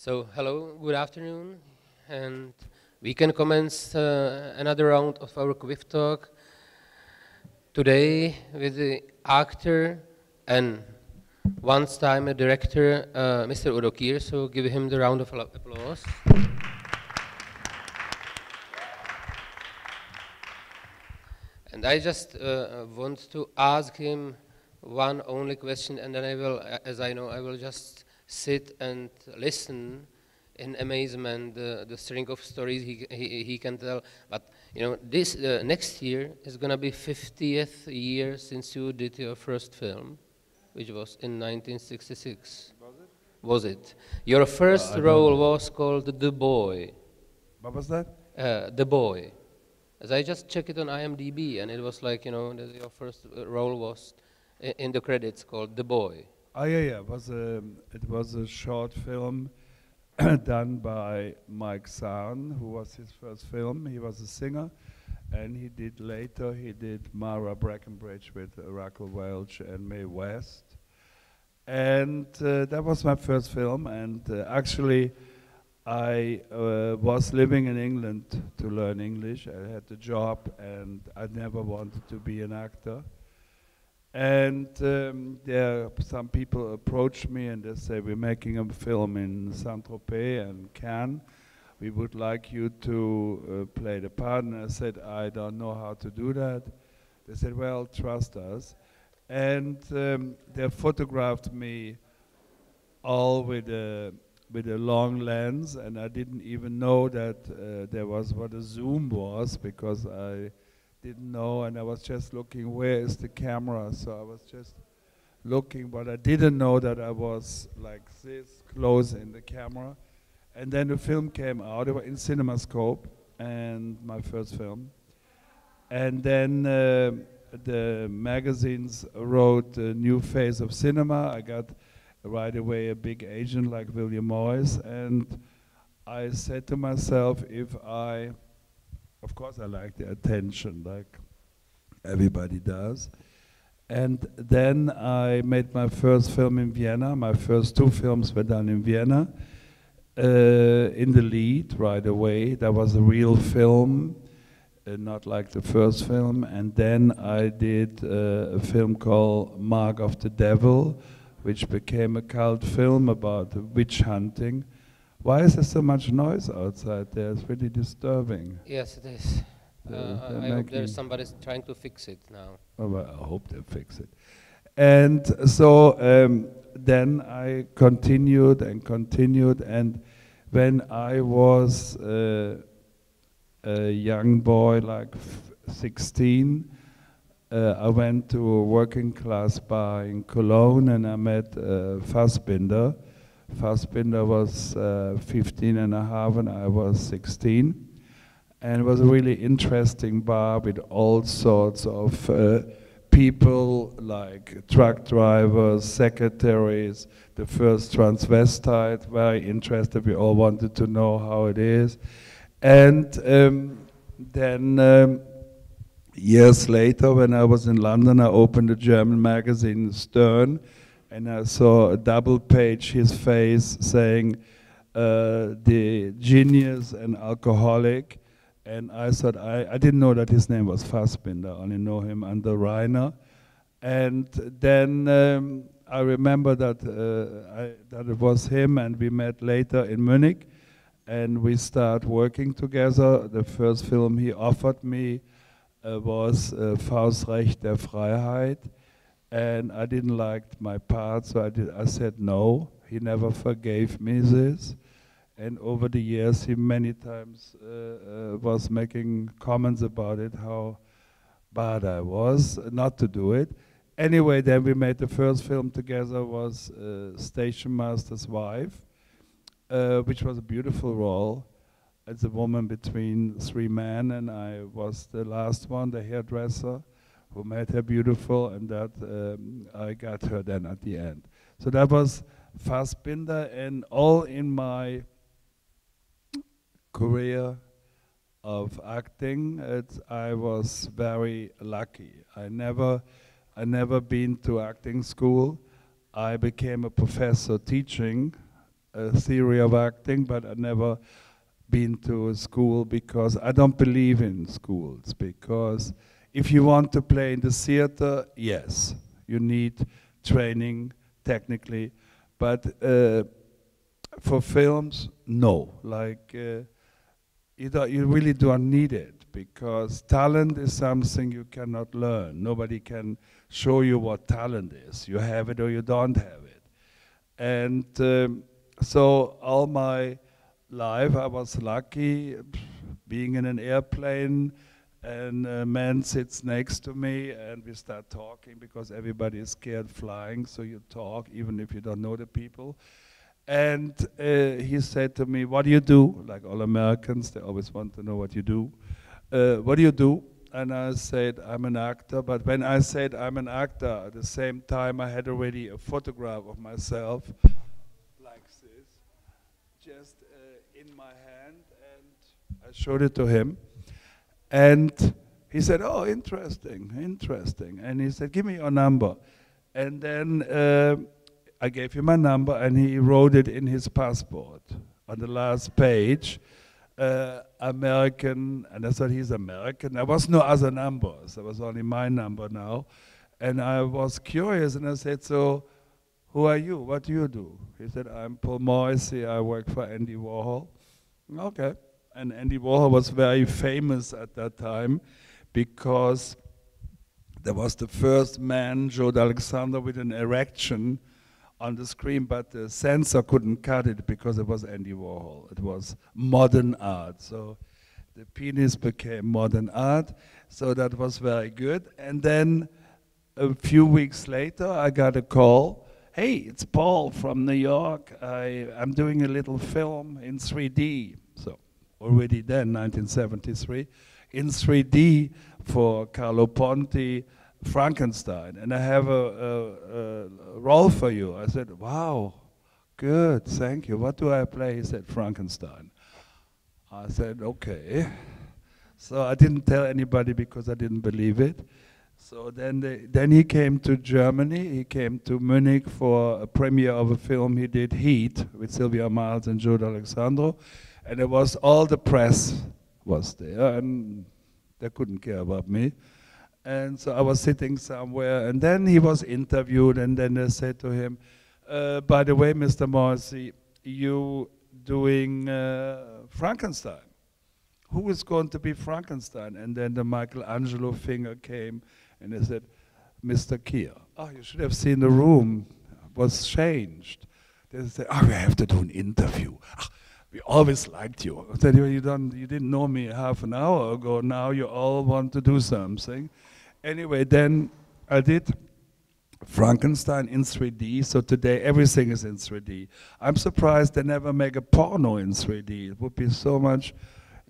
So, hello, good afternoon, and we can commence another round of our quiz talk today with the actor and once-time director, Mr. Udo Kier. So, give him the round of applause. And I just want to ask him one only question, and then I will, as I know, I will just sit and listen in amazement the string of stories he can tell. But you know, this next year is gonna be 50th year since you did your first film, which was in 1966. Was it? Your first role was called The Boy. What was that? The Boy. As I just checked it on IMDb, and it was like, you know, your first role was in the credits called The Boy. Oh yeah. It was a short film done by Mike Zahn, who was his first film. He was a singer, and he did Mara Breckenbridge with Raquel Welch and Mae West, and that was my first film. And actually, I was living in England to learn English. I had a job, and I never wanted to be an actor. And some people approached me and they say, we're making a film in Saint-Tropez and Cannes. We would like you to play the part. And I said, I don't know how to do that. They said, well, trust us. And they photographed me all with a long lens, and I didn't even know that there was what a zoom was, because I didn't know, and I was just looking, where is the camera? So I was just looking, but I didn't know that I was like this close in the camera. And then the film came out. It was in CinemaScope, and my first film. And then the magazines wrote a new phase of cinema. I got right away a big agent like William Morris, and I said to myself, of course I like the attention, like everybody does. And then I made my first film in Vienna. My first two films were done in Vienna. In the lead right away. That was a real film, not like the first film. And then I did a film called Mark of the Devil, which became a cult film about witch hunting. Why is there so much noise outside there? It's really disturbing. Yes, it is. I hope there's somebody trying to fix it now. Oh, well, I hope they fix it. And so then I continued, and when I was a young boy, like 16, I went to a working class bar in Cologne, and I met Fassbinder. Fassbinder was 15 and a half, and I was 16. And it was a really interesting bar with all sorts of people, like truck drivers, secretaries, the first transvestite, very interested. We all wanted to know how it is. And then years later, when I was in London, I opened a German magazine, Stern, and I saw a double page, his face saying, the genius and alcoholic. And I thought, I didn't know that his name was Fassbinder, I only know him under Rainer. And then I remember that, that it was him, and we met later in Munich, and we started working together. The first film he offered me was Faustrecht der Freiheit. And I didn't like my part, so I said no. He never forgave me this. And over the years, he many times was making comments about it, how bad I was not to do it. Anyway, then we made the first film together, was Station Master's Wife, which was a beautiful role. It's a woman between three men, and I was the last one, the hairdresser, who made her beautiful, and that I got her then at the end. So that was Fassbinder, and all in my career of acting, I was very lucky. I never been to acting school. I became a professor teaching a theory of acting, but I never been to a school because I don't believe in schools. Because if you want to play in the theater, yes, you need training technically, but for films, no. Like you really don't need it, because talent is something you cannot learn. Nobody can show you what talent is. You have it or you don't have it. And so all my life I was lucky, being in an airplane, and a man sits next to me and we start talking, because everybody is scared flying, so you talk even if you don't know the people. And he said to me, "What do you do?" Like all Americans, they always want to know what you do. "What do you do?" And I said, "I'm an actor." But when I said I'm an actor, at the same time I had already a photograph of myself like this, just in my hand, and I showed it to him. And he said, "Oh, interesting, interesting." And he said, "Give me your number." And then I gave him my number, and he wrote it in his passport on the last page, American, and I thought he's American. There was no other numbers, there was only my number now. And I was curious, and I said, "So, who are you? What do you do?" He said, "I'm Paul Morrissey, I work for Andy Warhol." Okay. And Andy Warhol was very famous at that time, because there was the first man, Joe D'Alexander, with an erection on the screen, but the censor couldn't cut it because it was Andy Warhol. It was modern art. So the penis became modern art. So that was very good. And then a few weeks later, I got a call. "Hey, it's Paul from New York. I'm doing a little film in 3D. So already then, 1973, in 3D for Carlo Ponti, Frankenstein, and I have a role for you." I said, "Wow, good, thank you. What do I play?" He said, "Frankenstein." I said, "Okay." So I didn't tell anybody because I didn't believe it. So then he came to Germany. He came to Munich for a premiere of a film he did, Heat, with Sylvia Miles and Joe D'Alexandro. And it was all the press was there, and they couldn't care about me. And so I was sitting somewhere, and then he was interviewed, and then they said to him, "By the way, Mr. Morrissey, you doing Frankenstein. Who is going to be Frankenstein?" And then the Michelangelo finger came, and they said, "Mr. Kier." "Oh, you should have seen the room. It was changed." They said, "Oh, we have to do an interview. We always liked you." I said, you didn't know me half an hour ago. Now you all want to do something." Anyway, then I did Frankenstein in 3D. So today everything is in 3D. I'm surprised they never make a porno in 3D. It would be so much.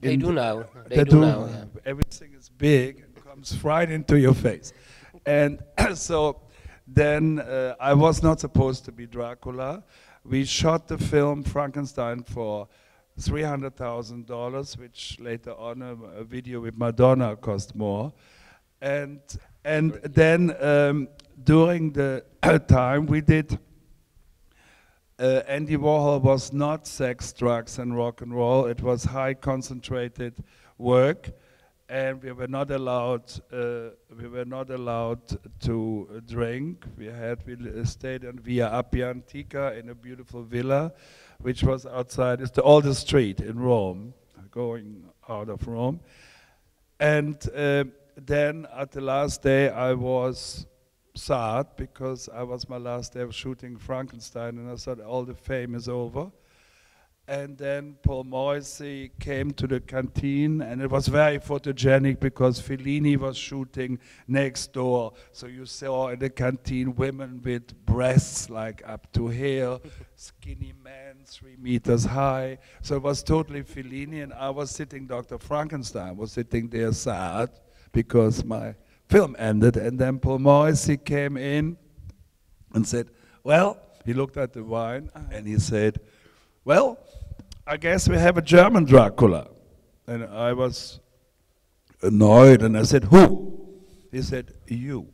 They do now. They do now. Yeah. Everything is big and comes right into your face. And so then I was not supposed to be Dracula. We shot the film Frankenstein for $300,000, which later on a video with Madonna cost more. And then during the time we did, Andy Warhol was not sex, drugs, and rock and roll. It was high concentrated work, and we were not allowed. To drink. We stayed in Via Appia Antica in a beautiful villa, which was outside. It's the oldest street in Rome, going out of Rome. And then at the last day, I was sad because I was my last day of shooting Frankenstein, and I thought all the fame is over. And then Paul Morrissey came to the canteen, and it was very photogenic because Fellini was shooting next door. So you saw in the canteen women with breasts like up to here, skinny men 3 meters high. So it was totally Fellini, and I was sitting, Dr. Frankenstein was sitting there sad because my film ended. And then Paul Morrissey came in and said, "Well," he looked at the wine and he said, "Well, I guess we have a German Dracula." And I was annoyed, and I said, "Who?" He said, "You,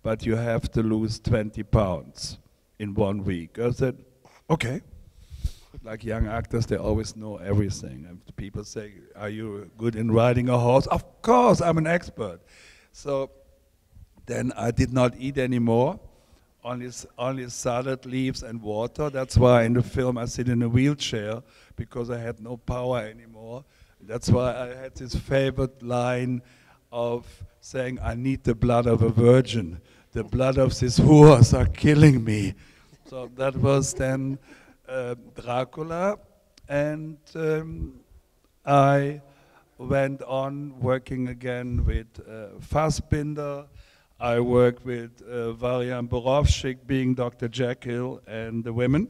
but you have to lose 20 pounds in 1 week." I said, "Okay." Like young actors, they always know everything. And people say, are you good in riding a horse? Of course, I'm an expert. So then I did not eat anymore, only salad, leaves, and water. That's why in the film I sit in a wheelchair, because I had no power anymore. That's why I had this favorite line of saying, I need the blood of a virgin. The blood of these whores are killing me. So that was then Dracula, and I went on working again with Fassbinder. I worked with Varian Borowczyk being Dr. Jekyll and the Women,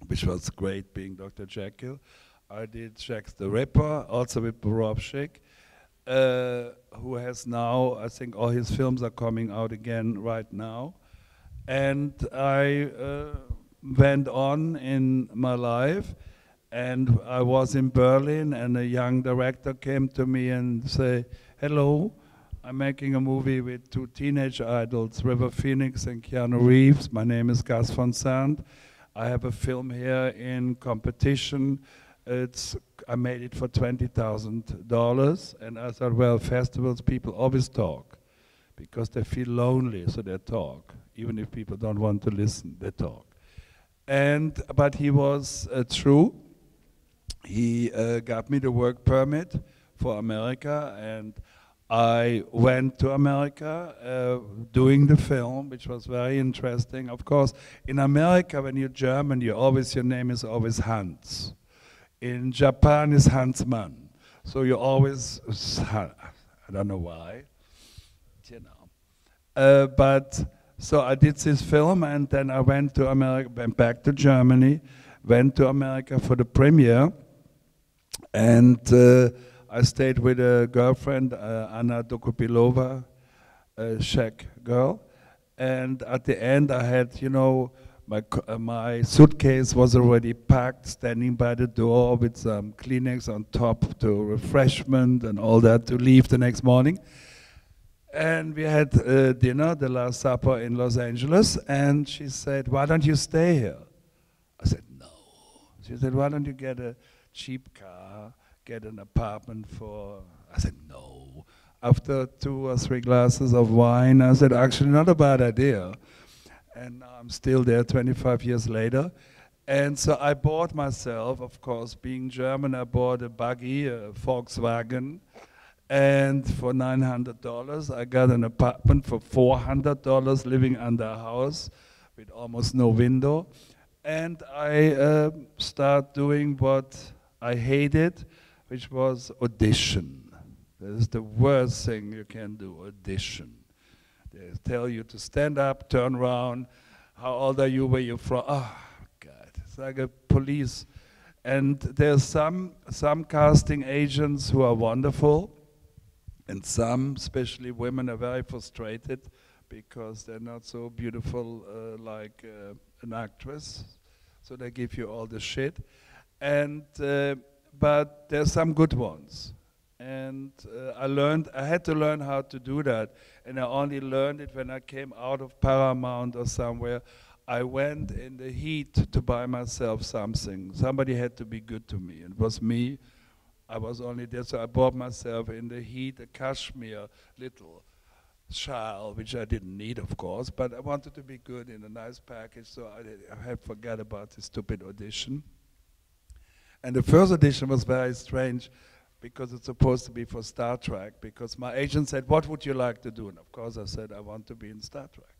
which was great being Dr. Jekyll. I did Jack the Ripper, also with Borowczyk, who has now, I think all his films are coming out again right now. And I went on in my life, and I was in Berlin, and a young director came to me and said, hello, I'm making a movie with two teenage idols, River Phoenix and Keanu Reeves. My name is Gus Van Sant. I have a film here in competition. I made it for $20,000, and I thought, well, festivals, people always talk, because they feel lonely, so they talk. Even if people don't want to listen, they talk. But he was true. He got me the work permit for America, and I went to America doing the film, which was very interesting. Of course, in America, when you're German, your name is always Hans. In Japan, it's Hansmann. So you always, I don't know why, you know. So I did this film, and then I went to America, went back to Germany, went to America for the premiere, and I stayed with a girlfriend, Anna Dokupilova, a Czech girl, and at the end I had, you know, my suitcase was already packed, standing by the door with some Kleenex on top to refreshment and all that to leave the next morning. And we had dinner, the Last Supper in Los Angeles, and she said, why don't you stay here? I said, no. She said, why don't you get a cheap car, get an apartment for, I said, no. After 2 or 3 glasses of wine, I said, actually not a bad idea. And now I'm still there 25 years later. And so I bought myself, of course, being German, I bought a buggy, a Volkswagen, and for $900, I got an apartment for $400, living under a house with almost no window. And I started doing what I hated, which was audition. That is the worst thing you can do, audition. They tell you to stand up, turn around, how old are you, where you from? Oh, God, it's like a police. And there's some casting agents who are wonderful, and some, especially women, are very frustrated because they're not so beautiful like an actress. So they give you all the shit. And but there's some good ones. And I had to learn how to do that. And I only learned it when I came out of Paramount or somewhere. I went in the heat to buy myself something. Somebody had to be good to me. It was me. I was only there, so I bought myself in the heat a cashmere little shawl, which I didn't need, of course, but I wanted to be good in a nice package, so I had forgot about the stupid audition. And the first audition was very strange, because it's supposed to be for Star Trek, because my agent said, what would you like to do? And of course I said, I want to be in Star Trek.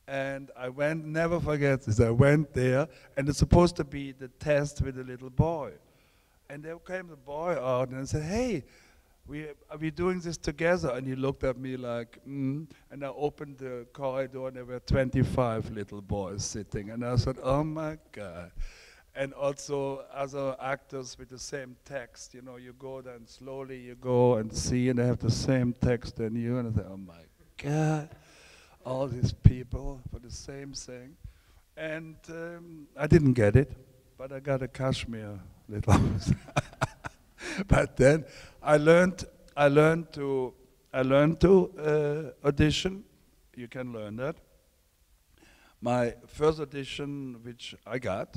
And I went, never forget this, I went there, and it's supposed to be the test with a little boy. And there came the boy out and I said, hey, are we doing this together? And he looked at me like, and I opened the corridor and there were 25 little boys sitting. And I thought, oh my God. And also other actors with the same text, you know, you go then slowly, you go and see, and they have the same text than you. And I said, oh my God, all these people for the same thing. And I didn't get it, but I got a cashmere little. But then I learned to audition. You can learn that. My first audition, which I got,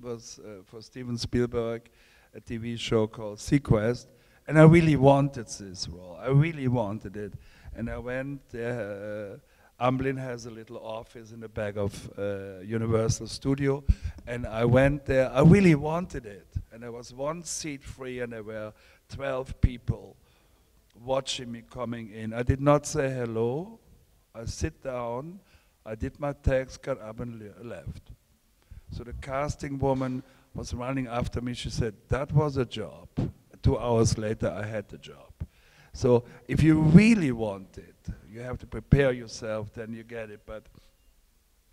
was for Steven Spielberg, a TV show called Sequest, and I really wanted this role. I really wanted it, and I went there. Amblin has a little office in the back of Universal Studio, and I went there. I really wanted it, and there was one seat free, and there were 12 people watching me coming in. I did not say hello. I sit down. I did my text, got up and left. So the casting woman was running after me. She said, "That was a job." 2 hours later, I had the job. So if you really want it, you have to prepare yourself, then you get it. But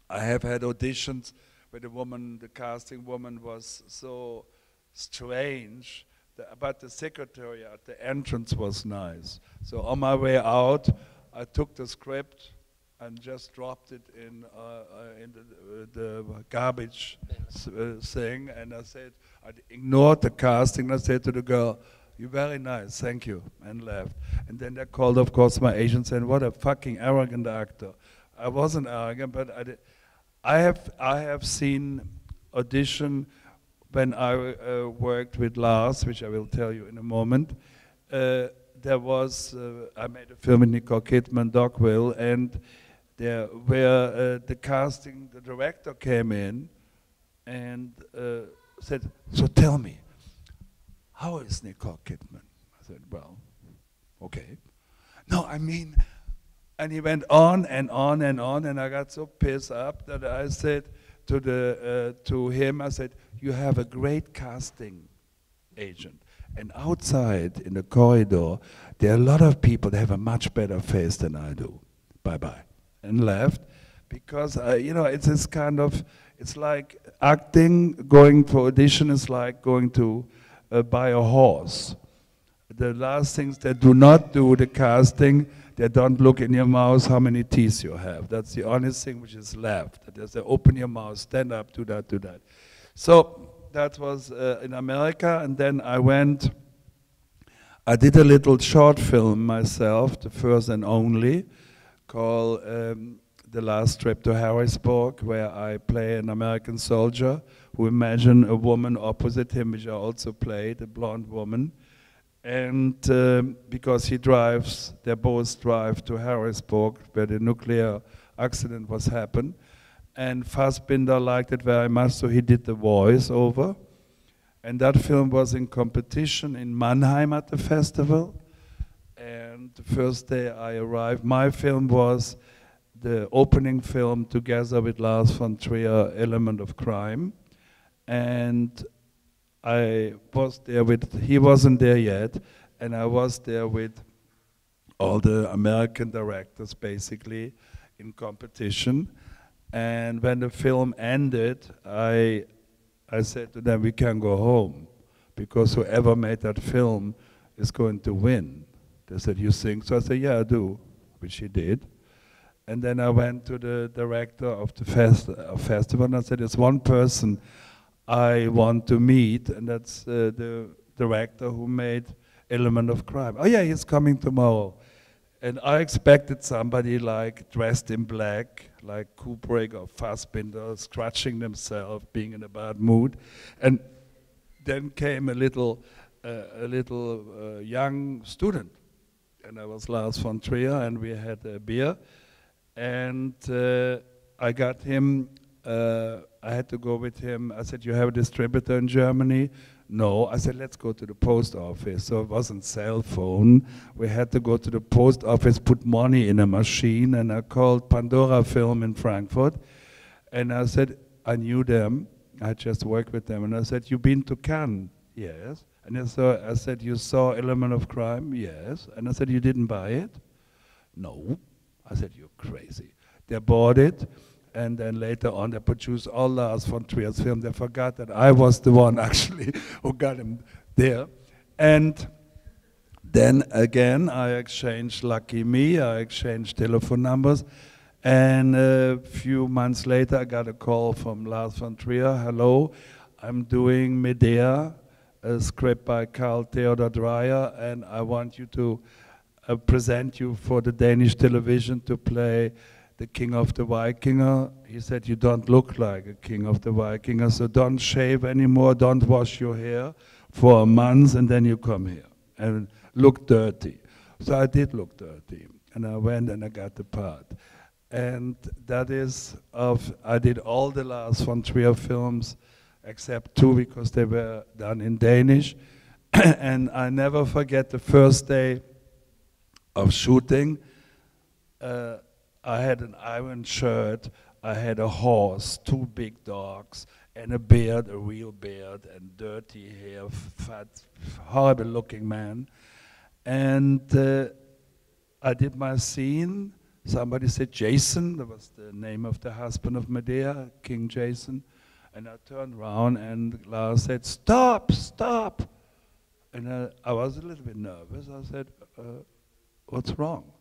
I have had auditions where the casting woman was so strange, but the secretary at the entrance was nice. So on my way out, I took the script and just dropped it in the garbage thing, and I said, I ignored the casting, and I said to the girl, "You're very nice, thank you," and left. And then they called, of course, my agent saying, "What a fucking arrogant actor." I wasn't arrogant, but I have seen audition when I worked with Lars, which I will tell you in a moment. There was, I made a film with Nicole Kidman, Dogville, and there where the casting, the director came in and said, "So tell me, how is Nicole Kidman?" I said, "Well, okay." "No, I mean," and he went on and on and on, and I got so pissed up that I said to him, I said, "You have a great casting agent, and outside in the corridor, there are a lot of people that have a much better face than I do. Bye-bye." And left, because, you know, it's this kind of, it's like acting, going for audition is like going to buy a horse. The last things they do not do, the casting, they don't look in your mouth how many teeth you have. That's the only thing which is left. They say, "Open your mouth, stand up, do that, do that." So that was in America, and then I did a little short film myself, the first and only, called The Last Trip to Harrisburg, where I play an American soldier who imagine a woman opposite him, which I also played, a blonde woman. And because they both drive to Harrisburg, where the nuclear accident was happened. And Fassbinder liked it very much, so he did the voice over. And that film was in competition in Mannheim at the festival. And the first day I arrived, my film was the opening film together with Lars von Trier, Element of Crime. And I was there he wasn't there yet, and I was there with all the American directors basically in competition. And when the film ended, I said to them, "We can go home, because whoever made that film is going to win." They said, "You think so?" I said, "Yeah, I do," which he did. And then I went to the director of the festival, and I said, "There's one person I want to meet, and that's the director who made Element of Crime." "Oh yeah, he's coming tomorrow." And I expected somebody like dressed in black, like Kubrick or Fassbinder, scratching themselves, being in a bad mood. And then came a little young student, and I was Lars von Trier, and we had a beer. And I got him, I had to go with him. I said, "You have a distributor in Germany?" "No." I said, "Let's go to the post office." So it wasn't cell phone. We had to go to the post office, put money in a machine, and I called Pandora Film in Frankfurt. And I said, I knew them. I just worked with them. And I said, "You've been to Cannes?" "Yes." And I said, "You saw Element of Crime?" "Yes." And I said, "You didn't buy it?" "No." I said, "You're crazy." They bought it, and then later on they produced all Lars von Trier's film. They forgot that I was the one actually who got him there. And then again, I exchanged, lucky me, I exchanged telephone numbers. And a few months later, I got a call from Lars von Trier. "Hello, I'm doing Medea, a script by Carl Theodor Dreyer, and I want you to present you for the Danish television to play the king of the Vikinger. He said, you don't look like a king of the Vikinger, so don't shave anymore, don't wash your hair for a month, and then you come here and look dirty. So I did look dirty, and I went and I got the part. And that is I did all the Lars von Trier films, except 2 because they were done in Danish. And I never forget the first day of shooting. I had an iron shirt, I had a horse, 2 big dogs, and a beard, a real beard, and dirty hair, fat, horrible looking man. And I did my scene. Somebody said Jason, that was the name of the husband of Medea, King Jason. And I turned around and Lars said, stop, stop. And I was a little bit nervous. I said, what's wrong?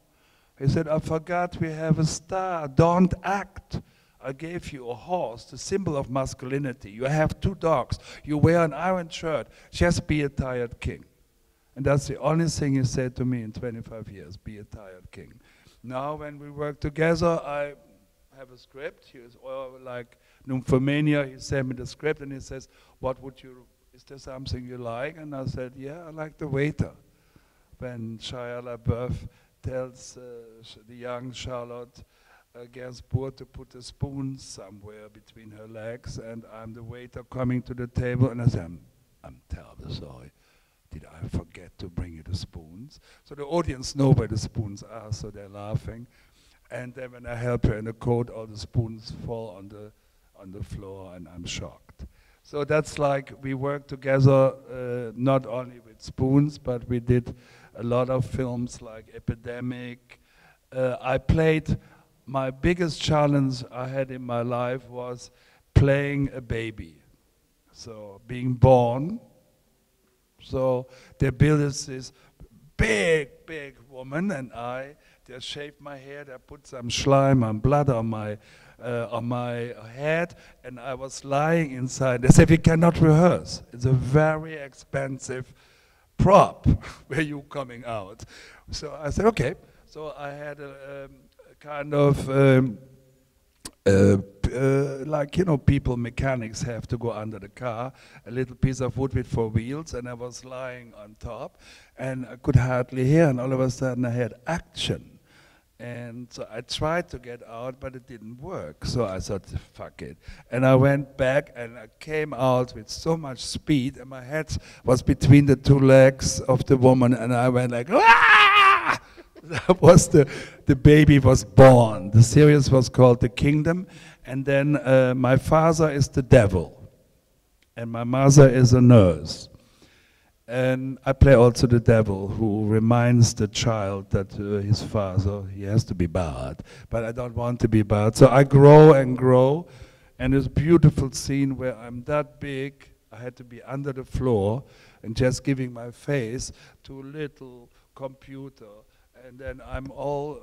He said, I forgot we have a star, don't act. I gave you a horse, the symbol of masculinity. You have 2 dogs, you wear an iron shirt, just be a tired king. And that's the only thing he said to me in 25 years, be a tired king. Now when we work together, I have a script. He was like Nymphomania, he sent me the script and he says, is there something you like? And I said, yeah, I like the waiter. When Shia LaBeouf tells the young Charlotte Gainsbourg to put a spoon somewhere between her legs, and I'm the waiter coming to the table, and I say, I'm terribly sorry. Did I forget to bring you the spoons? So the audience know where the spoons are, so they're laughing. And then when I help her in the coat, all the spoons fall on the floor, and I'm shocked. So that's like, we work together not only with spoons, but we did a lot of films like Epidemic. My biggest challenge I had in my life was playing a baby. So being born. So they built this big, big woman, and they shaved my hair, they put some slime and blood on my head, and I was lying inside. They said, we cannot rehearse. It's a very expensive prop where you coming out. So I said, okay. So I had a kind of, like, you know, mechanics have to go under the car, a little piece of wood with 4 wheels, and I was lying on top, and I could hardly hear, and all of a sudden I had action. And so I tried to get out, but it didn't work. So I thought, fuck it. And I went back, and I came out with so much speed, and my head was between the 2 legs of the woman, and I went like, ah! That was the baby was born. The series was called The Kingdom. And then my father is the devil, and my mother is a nurse. And I play also the devil, who reminds the child that his father, he has to be bad, but I don't want to be bad. So I grow and grow, and this beautiful scene where I'm that big, I had to be under the floor and just giving my face to a little computer, and then I'm all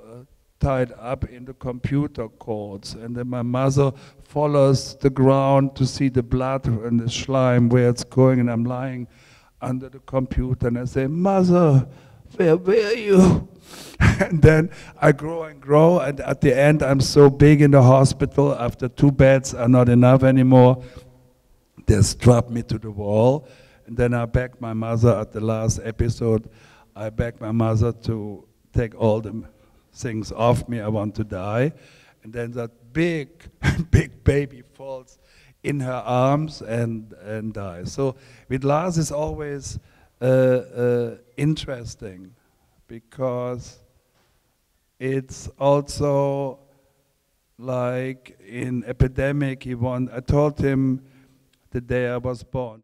tied up in the computer cords, and then my mother follows the ground to see the blood and the slime where it's going, and I'm lying under the computer, and I say, Mother, where were you? And then I grow and grow, and at the end I'm so big in the hospital, after 2 beds are not enough anymore, they strap me to the wall, and then I beg my mother at the last episode, I beg my mother to take all the things off me, I want to die, and then that big, big baby falls in her arms and dies. So with Lars is always interesting, because it's also like in Epidemic, I told him the day I was born,